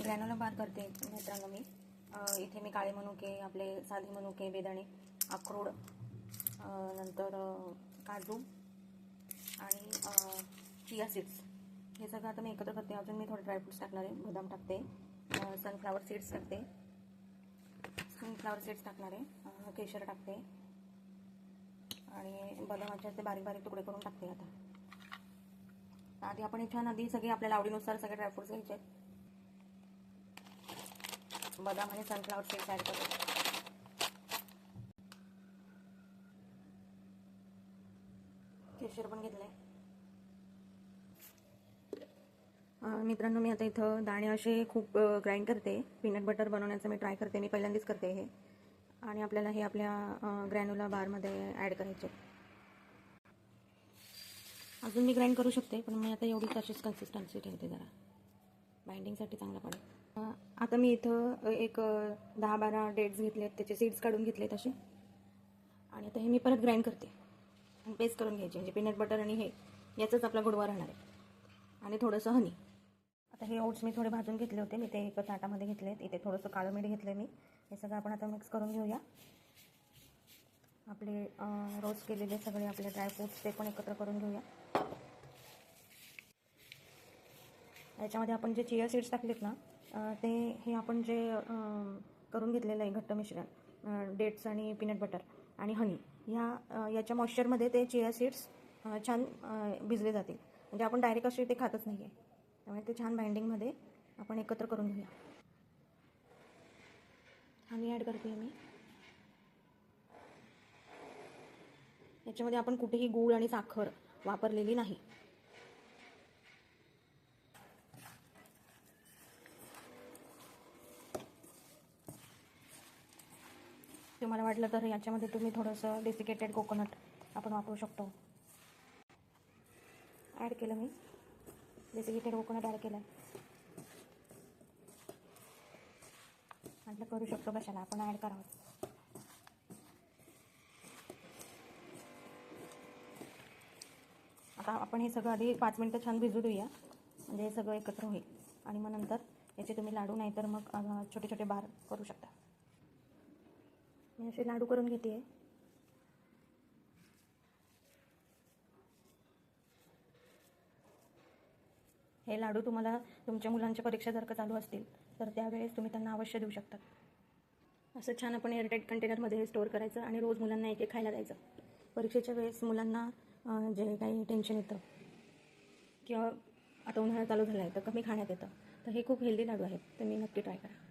Granola बार करते मित्रांनो मी. इथे मी काळे मनुके, आपले साधे मनुके, बेदाणे, अक्रोड, नंतर काजू आणि चिया सीड्स हे सगळं आता मी एकत्र करते. अजून मी थोडे ड्रायफ्रुट्स टाकणार आहे. बदाम टाकते, सनफ्लावर सीड्स टाकते, टाकणार आहे, केशर टाकते आणि बदामाचे ते बारीक बारीक तुकडे करून टाकते. आता आधी आपण छान आधी सगळे आपल्याला आवडीनुसार सगळे ड्रायफ्रुट्स घ्यायचे. बदाम आणि सनफ्लावर सीड्स ॲड करते. केशर पण घेतलंय. मित्रांनो मी आता इथं दाणे असे खूप ग्राइंड करते. पीनट बटर बनवण्याचं मी ट्राय करते. मी पहिल्यांदाच करते हे. आणि आपल्याला हे आपल्या ग्रॅन्युला बारमध्ये ॲड करायचे. अजून मी ग्राइंड करू शकते, पण मी आता एवढी तशीच कन्सिस्टन्सी ठेवते जरा बाइंडिंगसाठी चांगला पडेल. आता मी इथं एक 10-12 डेट्स घेतलेत, त्याचे सीड्स काढून घेतलेत असे. आणि आता हे मी परत ग्राइंड करते आणि पेस्ट करून घ्यायचे. म्हणजे पीनट बटर आणि हे याचाच आपला गोडवा राहणार आहे. आणि थोडंसं हनी. आता हे ओट्स मी थोडे भाजून घेतले होते. मी ते एक ताटामध्ये घेतलेत. इथे थोडंसं काळं मीठ घेतलं मी. हे सगळं आपण आता मिक्स करून घेऊया. आपले रोस्ट केलेले सगळे आपले ड्रायफ्रुट्स ते पण एकत्र करून घेऊया. याच्यामध्ये आपण जे चिया सीड्स टाकलेत ना, ते हे आपण जे करून घेतलेलं आहे घट्ट मिश्रण, डेट्स आणि पीनट बटर आणि हनी याच्या मॉइश्चरमध्ये ते चिया सीड्स छान भिजले जातील. म्हणजे आपण डायरेक्ट असे ते खातच नाही आहे. त्यामुळे ते छान बाइंडिंगमध्ये आपण एकत्र करून घेऊया. हनी ॲड करते मी. याच्यामध्ये आपण कुठेही गूळ आणि साखर वापरलेली नाही. तुम्हाला वाटलं तर याच्यामध्ये तुम्ही थोडंसं डेसिकेटेड कोकोनट आपण वापरू शकतो. ॲड केलं मी. डेसिकेटेड कोकोनट ॲड केलं. म्हटलं करू शकतो, कशाला आपण ॲड करावं. आता आपण हे सगळं आधी 5 मिनिटं छान भिजू देऊया. म्हणजे हे सगळं एकत्र होईल. आणि मग नंतर याचे तुम्ही लाडू नाही तर मग छोटे छोटे बार करू शकता. मी असे लाडू करून घेते. हे लाडू तुम्हाला तुमच्या मुलांच्या परीक्षा जर का चालू असतील तर त्यावेळेस तुम्ही त्यांना अवश्य देऊ शकता. असं छान आपण एअरटाईट कंटेनरमध्ये स्टोअर करायचं आणि रोज मुलांना एक खायला द्यायचं. परीक्षेच्या वेळेस मुलांना जे काही टेन्शन येतं किंवा आता उन्हाळा चालू झाला आहे तर कमी खाण्यात येतं, तर हे खूप हेल्दी लाडू आहेत. तर मी नक्की ट्राय करा.